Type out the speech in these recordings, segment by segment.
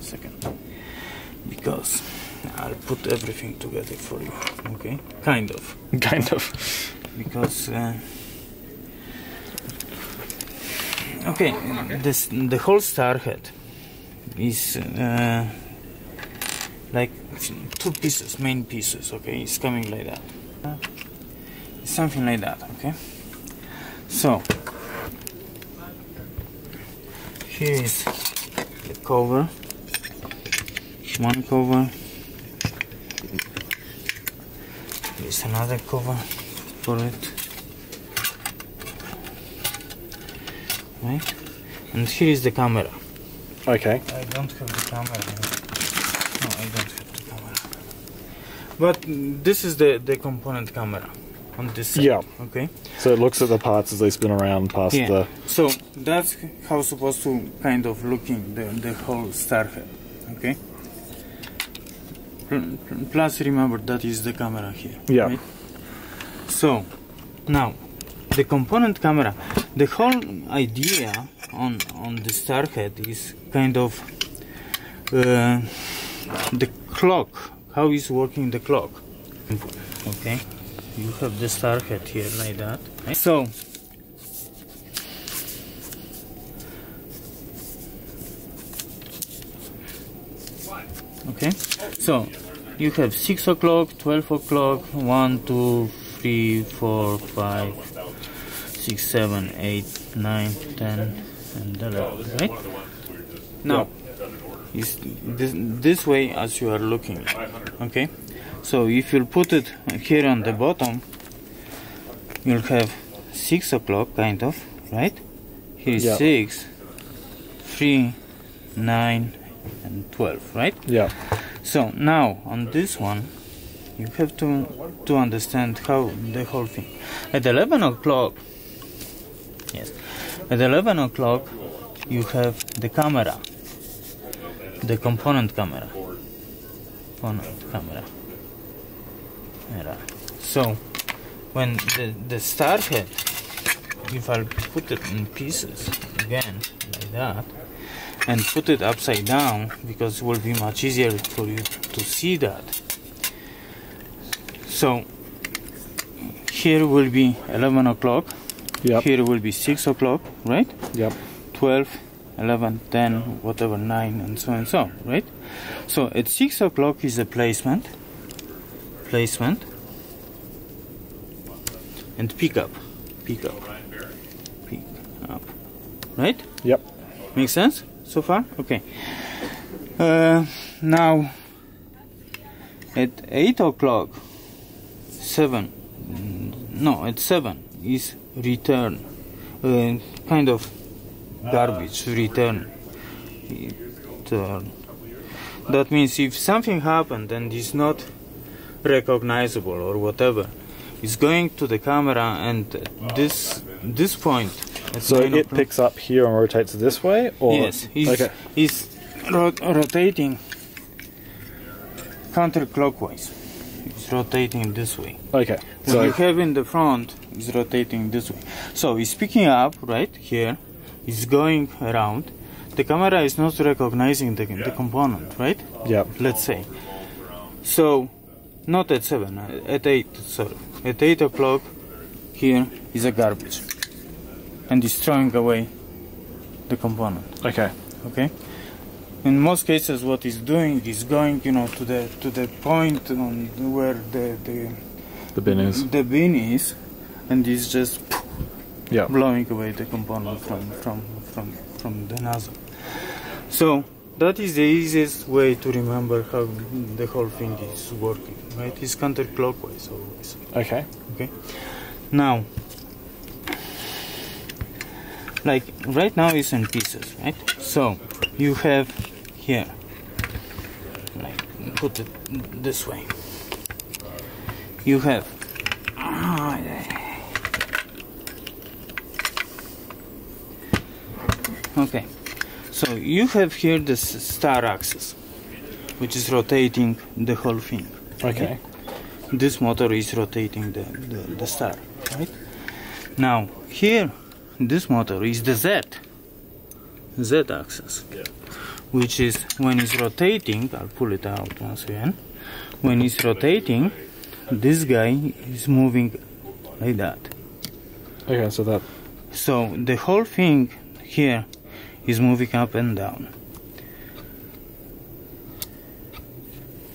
second, because I'll put everything together for you. Okay, kind of. Because okay, the whole star head is like two pieces, main pieces. Okay, it's coming like that. Something like that. Okay, so here is the cover, one cover. Here's another cover for it, right? And here is the camera. Okay. I don't have the camera. No, I don't have the camera. But this is the component camera on this side. Yeah. Okay. So it looks at the parts as they spin around past the... So that's how it's supposed to kind of looking the whole star head. Okay. Plus remember that is the camera here. Yeah. Right? So now the component camera, the whole idea on the star head is kind of the clock, how is working the clock. Okay, you have the star head here like that, right? So okay, so you have 6 o'clock, 12 o'clock, 1, 2, 3, 4, 5, 6, 7, 8, 9, 10, and 11, right? Now, is this way as you are looking, okay? So if you put it here on the bottom, you'll have 6 o'clock, kind of, right? Here's 6, 3, 9, and 12, right? Yeah. So now on this one, you have to understand how the whole thing. At 11 o'clock, yes, at 11 o'clock, you have the camera, the component camera. So when the star head, if I put it in pieces again like that, and put it upside down, because it will be much easier for you to see that. So here will be 11 o'clock, here will be 6 o'clock, right? 12, 11, 10, whatever, 9, and so and so, right? So at 6 o'clock is the placement, and pick up, right? Yep. Make sense so far? Okay. Now at 8 o'clock, at 7 is return, kind of garbage, return. That means if something happened and is not recognizable or whatever, it's going to the camera, and this point. So it picks up here and rotates this way, or yes, he's rotating counterclockwise. It's rotating this way. Okay. What you have in the front is rotating this way. So it's picking up right here. It's going around. The camera is not recognizing the component, right? Yeah. Let's say. So not at 7, at 8. Sorry, at 8 o'clock. Here is a garbage, and it's throwing away the component. Okay. Okay. In most cases, what it's doing is going, to the point on where the bin is. The bin is, and it's just yeah, blowing away the component from the nozzle. So that is the easiest way to remember how the whole thing is working. Right? It's counterclockwise always. Okay. Okay. Now, like right now it's in pieces, right? So you have here, like put it this way. You have okay. So you have here the star axis, which is rotating the whole thing. Okay. This motor is rotating the star, right? Now here, this motor is the Z axis, which is when it's rotating. I'll pull it out once again. When it's rotating, this guy is moving like that. Okay, so the whole thing here is moving up and down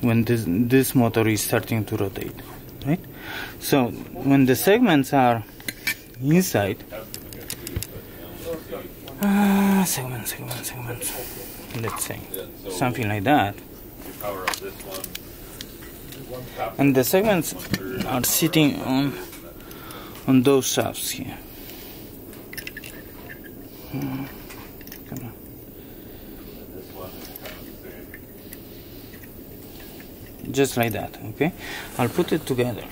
when this motor is starting to rotate, right? So when the segments are inside, segments, let's say something like that, and the segments are sitting on those shafts here. Come on. Just like that, okay? I'll put it together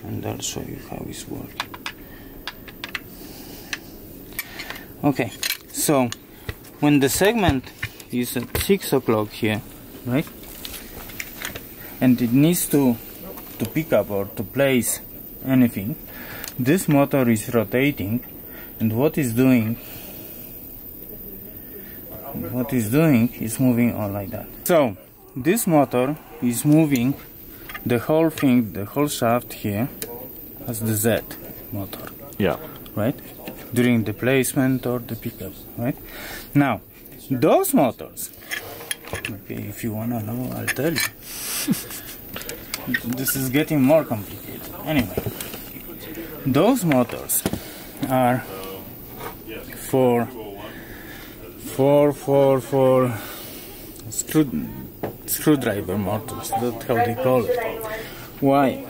and I'll show you how it's working. Okay, so when the segment is at 6 o'clock here, right? And it needs to pick up or to place anything, this motor is rotating, and what it's doing is moving all like that. So this motor is moving the whole thing, the whole shaft here as the Z motor. Yeah. Right? During the placement or the pickup, right? Now, those motors, okay, if you wanna know, I'll tell you. This is getting more complicated. Anyway, those motors are for screwdriver motors. That's how they call it. Why?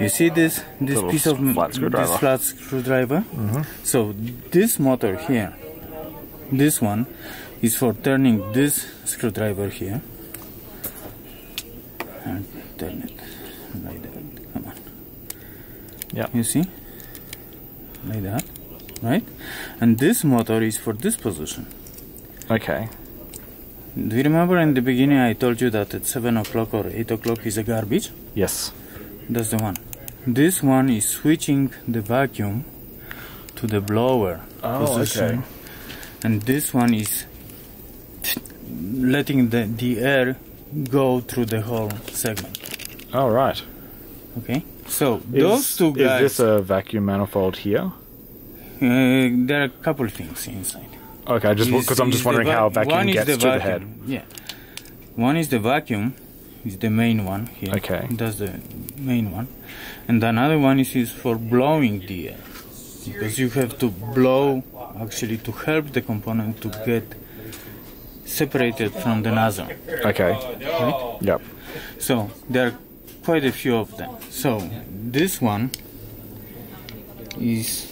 You see this piece of flat screwdriver? Mm-hmm. So this motor here, this one, is for turning this screwdriver here and turn it like that. Come on. Yeah. You see? Like that, right? And this motor is for this position. Okay. Do you remember in the beginning I told you that at 7 o'clock or 8 o'clock is a garbage? Yes. That's the one. This one is switching the vacuum to the blower position. Okay. And this one is letting the air go through the whole segment. Oh, right. Okay? So those two guys... Is this a vacuum manifold here? there are a couple things inside. Okay, just because I'm just wondering how a vacuum gets to the head. Yeah. One is the vacuum, is the main one here. Okay. That's the main one. And another one is for blowing the air. Because you have to blow, actually, to help the component to get separated from the nozzle. Okay. Right? Yep. So, there are quite a few of them. So, this one is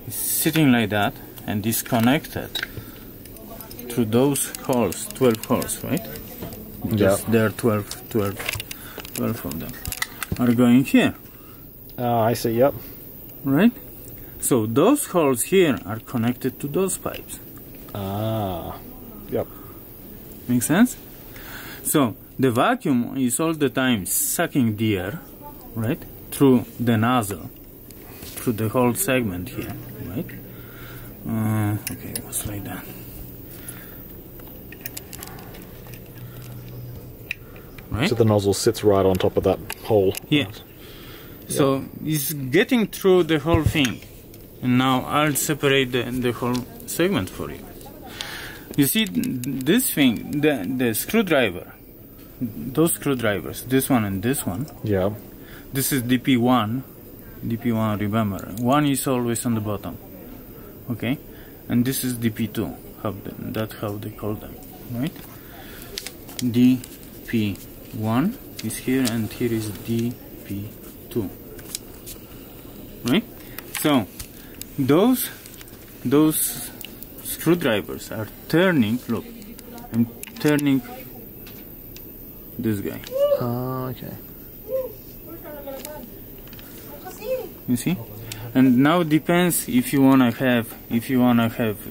sitting like that and is connected through those holes, 12 holes, right? Because there are 12 of them are going here. I see, yep. Right? So those holes here are connected to those pipes. Yep. Make sense? So the vacuum is all the time sucking the air, right? Through the nozzle, through the whole segment here, right? Okay, it was like that. Right? So the nozzle sits right on top of that hole. Yeah. So it's getting through the whole thing. And now I'll separate the whole segment for you. You see this thing, the screwdriver, those screwdrivers, this one and this one. Yeah. This is DP1, remember. One is always on the bottom. Okay? And this is DP2. That's how they call them. Right? DP1 is here and here is DP2. Right? So those screwdrivers are turning, look, I'm turning this guy. Okay. You see? And now depends if you wanna have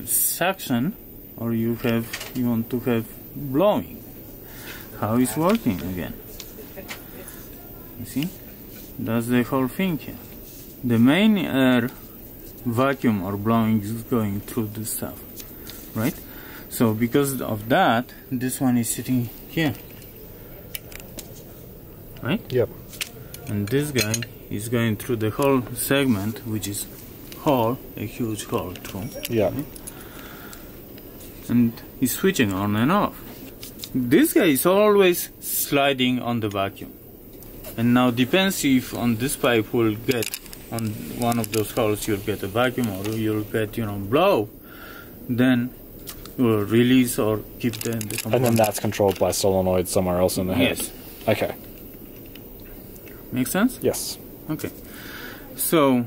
suction or you want to have blowing. How it's working again. You see? That's the whole thing here. The main air vacuum or blowing is going through this stuff, right? So because of that, this one is sitting here, right? Yep. And this guy is going through the whole segment, which is hole, a huge hole through. Yeah. Right? And he's switching on and off. This guy is always sliding on the vacuum. And now depends if on this pipe will get on one of those holes you'll get a vacuum or you'll get, blow. Then you'll release or keep the component. And then that's controlled by solenoid somewhere else in the head. Yes. Okay. Make sense? Yes. Okay. So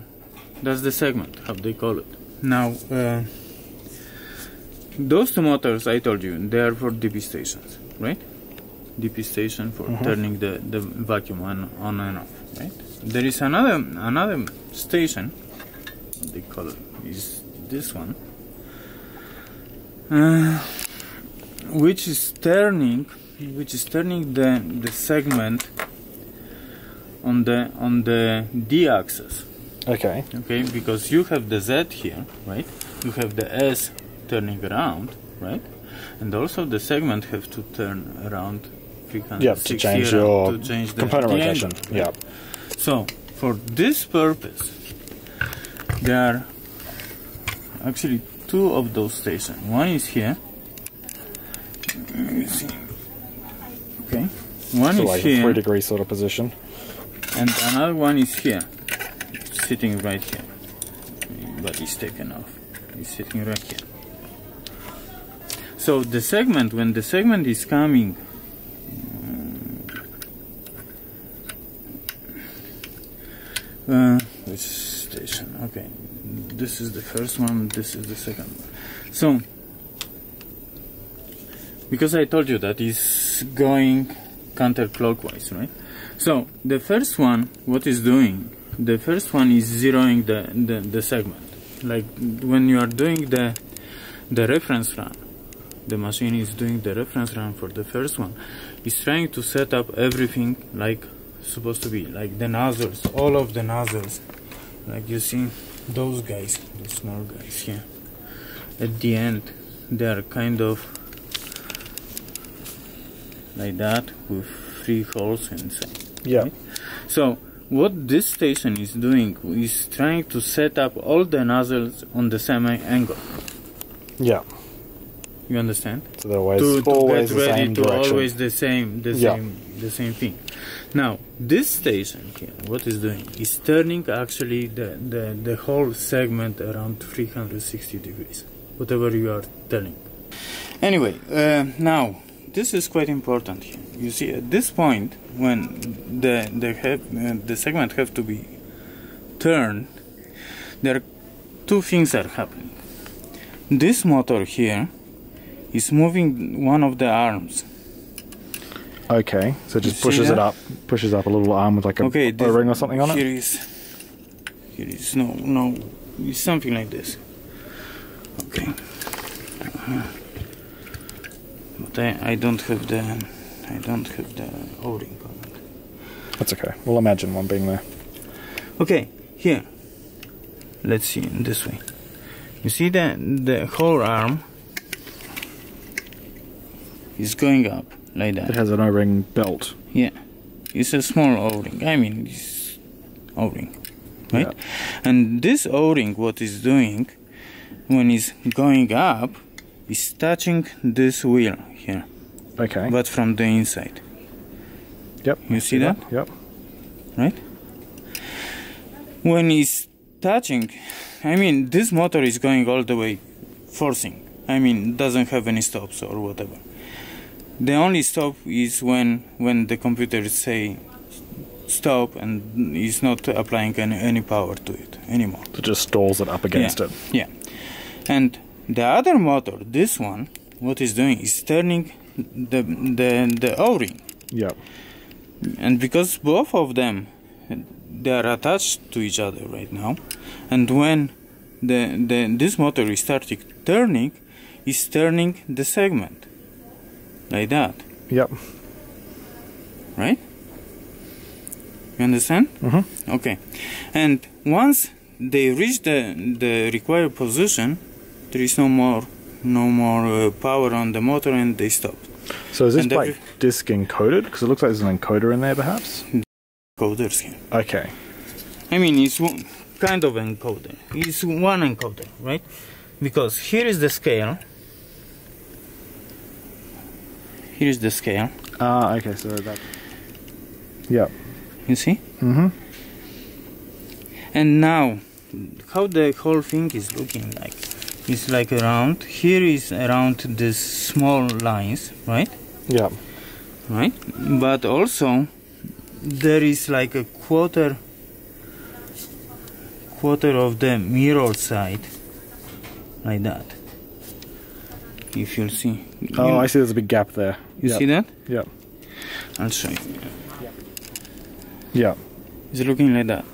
that's the segment, how they call it. Now those two motors I told you, they are for DP stations, right? DP station for turning the vacuum on and off, right? There is another station, what they call it, is this one, which is turning the segment on the D axis. Okay. Okay, because you have the Z here, right? You have the S turning around, right? And also the segment have to turn around 360 to change your to change the component angle, rotation. right? Yeah. So for this purpose, there are actually two of those stations. One is here. Let me see. Okay. One So is like here. a 3-degree sort of position. And another one is here, sitting right here. But it's taken off. It's sitting right here. So the segment, when the segment is coming, which station? Okay, this is the first one. This is the second one. So because I told you that is going counterclockwise, right? So the first one, what is doing? The first one is zeroing the segment. Like when you are doing the reference run, the machine is doing the reference run for the first one. It's trying to set up everything like supposed to be, like the nozzles, all of the nozzles. Like you see those guys, the small guys here. At the end, they are kind of like that with 3 holes inside. Yeah. Right? So what this station is doing is trying to set up all the nozzles on the same angle. Yeah. You understand? So they're always To always get the ready same to direction. always the same thing. Now this station here, what is doing is turning actually the whole segment around 360 degrees, whatever you are telling. Anyway, now this is quite important here. You see, at this point, when the segment have to be turned, there are two things are happening. This motor here is moving one of the arms. Okay, so it just You see pushes it that? up, pushes up a little arm with like a O-ring or something on it. Here is no, it's something like this. Okay. But I don't have the O-ring on it. That's okay. We'll imagine one being there. Okay, here. Let's see in this way. You see the whole arm is going up like that. It has an O-ring belt. Yeah, it's a small O-ring. I mean, it's O-ring, right? Yeah. And this O-ring, what is doing when it's going up, is touching this wheel here, Okay. but from the inside. Yep. You see that? Yep. Right? When it's touching, I mean, this motor is going all the way, forcing. I mean, doesn't have any stops or whatever. The only stop is when the computer say stop and is not applying any power to it anymore. So it just stalls it up against it. Yeah. And the other motor, this one, what is doing is turning the O-ring. Yep. And because both of them, they are attached to each other right now, and when this motor is starting turning, is turning the segment like that. Yep. Right? You understand? Mm-hmm. Okay. And once they reach the required position, there is no more power on the motor, and they stop. So is this like disk encoded? Because it looks like there's an encoder in there, perhaps. Encoders here. Okay. I mean, it's kind of encoder. It's one encoder, right? Because here is the scale. Here is the scale. Ah, okay. So that. Yeah. You see? Mm-hmm. And now, how the whole thing is looking like? It's like around. Here is around these small lines, right? Yeah. Right. But also, there is like a quarter of the mirror side, like that. If you'll see. Oh, I see. There's a big gap there. You see that? Yeah. I'll show you. Yeah. It's looking like that.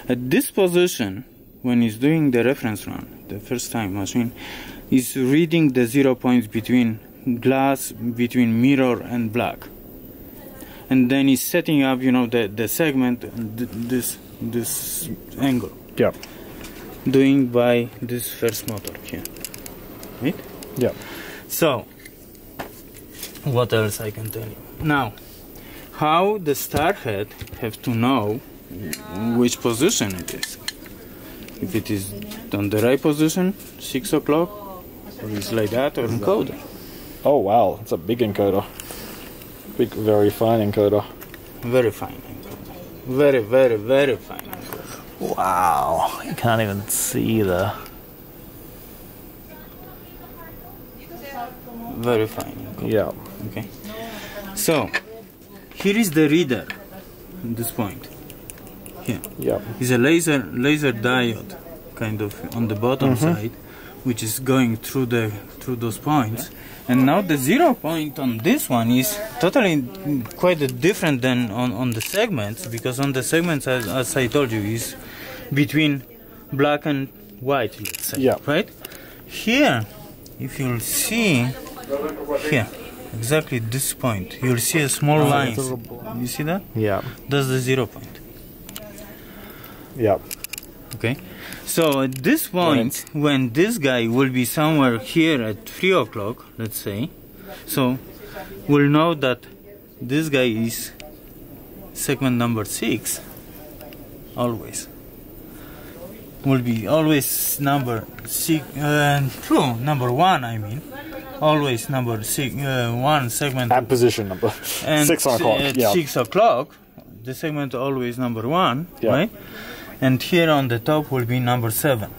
At this position, when it's doing the reference run, the first time machine, is reading the 0 points between glass, between mirror and black. And then it's setting up, you know, the segment, this angle. Yeah. Doing by this first motor here. Right? Yeah. So, what else I can tell you? Now, how the star head have to know which position it is. If it is on the right position, 6 o'clock, or it's like that, or encoder. Oh wow, it's a big encoder. Big, very fine encoder. Very fine encoder. Very, very, very fine encoder. Wow, you can't even see the... Very fine encoder. Yeah. Okay. So, here is the reader at this point. Here. Yeah. Is a laser diode, kind of on the bottom side, which is going through those points. And now the 0 point on this one is totally quite different than on the segments, because on the segments, as I told you, is between black and white, let's say. Yeah. Right? Here, if you'll see, here, exactly this point, you'll see a small line. You see that? Yeah. That's the 0 point. Yeah. Okay. So at this point, when this guy will be somewhere here at 3 o'clock, let's say, so we'll know that this guy is segment number 6, always. Will be always number 6, number 1, I mean. Always number 1 segment. At position number and 6 o'clock. At yeah. 6 o'clock, the segment always number 1, yeah. right? And here on the top will be number 7.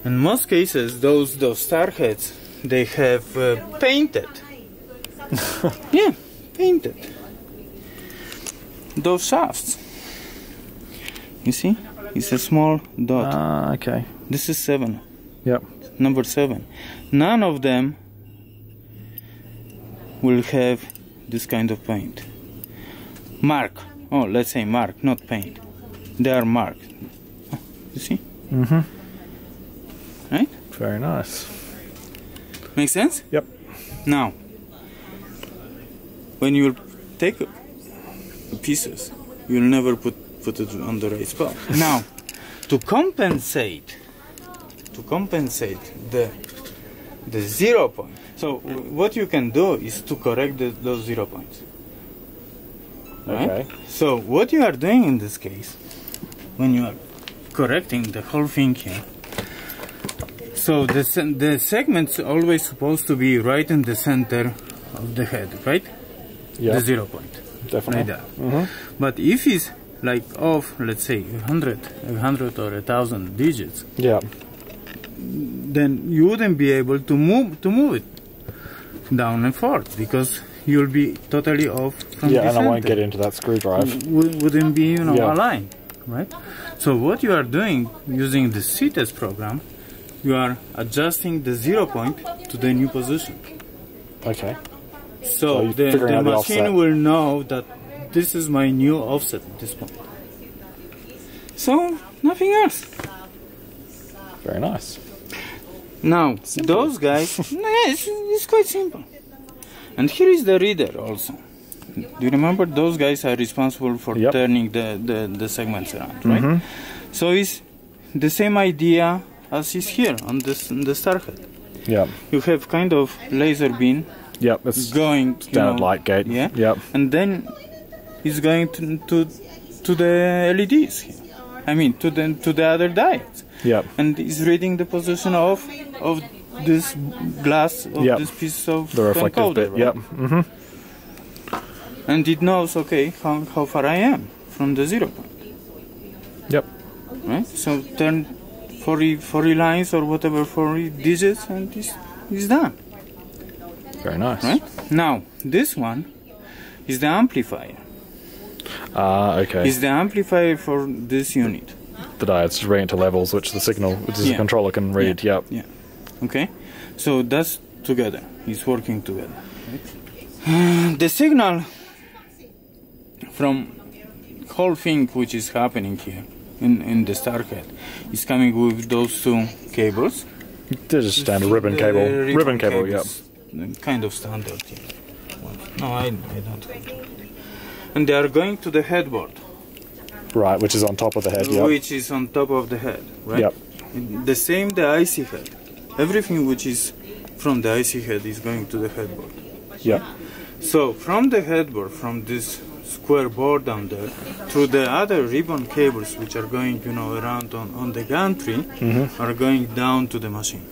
In most cases, those star heads, they have painted. Yeah, painted. Those shafts. You see? It's a small dot. Ah, okay. This is 7. Yep. Number 7. None of them will have this kind of paint. Mark. Oh, let's say mark, not paint. They are marked. You see? Mm-hmm. Right? Very nice. Make sense? Yep. Now, when you take pieces, you'll never put it on the right spot. Now, to compensate the 0 point. So what you can do is to correct those 0 points. Right? Okay. So what you are doing in this case, when you are correcting the whole thing here, so the segment's always supposed to be right in the center of the head, right? Yeah. The 0 point. Definitely. Like that. But if it's like off, let's say 100 or 1,000 digits, yeah, then you wouldn't be able to move it down and forth, because you'll be totally off from the and center. I won't get into that screw drive. Wouldn't be, Yeah. aligned, right? So what you are doing using the C-test program, you are adjusting the 0 point to the new position. Okay. So you're the figuring out the machine offset. will know that this is my new offset at this point. So nothing else. Very nice. Now, Simple. those guys, it's quite simple. And here is the reader also. Do you remember those guys are responsible for Yep. turning the segments around, right? So it's the same idea as is here on this the star head. Yeah. You have kind of laser beam. Yep. It's going standard light gate. Yeah. Yep. And then it's going to the LEDs here. I mean to the other diodes. Yep. And it's reading the position of this glass of this piece of the reflective encoder, bit. right? Yep. Mm-hmm. And it knows, okay, how far I am from the 0 point. Yep. Right? So turn 40 lines or whatever, 40 digits, and it's done. Very nice. Right? Now, this one is the amplifier. Okay. It's the amplifier for this unit. The diodes read into levels, which the signal, which the controller can read. Yeah. Yep. Yeah. Okay. So that's together. It's working together. Right? The signal from whole thing which is happening here in the star head is coming with those two cables. They're just standard ribbon cable. Ribbon cable. Yep. Kind of standard. Yeah. No, I don't. And they are going to the headboard. Right, which is on top of the head. Yep. Which is on top of the head, right? Yep. The same the IC head. Everything which is from the IC head is going to the headboard. Yep. So from the headboard, from this square board down there, through the other ribbon cables which are going, around on the gantry, are going down to the machine.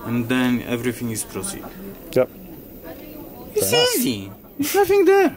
And then everything is proceed. Yep. It's easy. There's nothing there.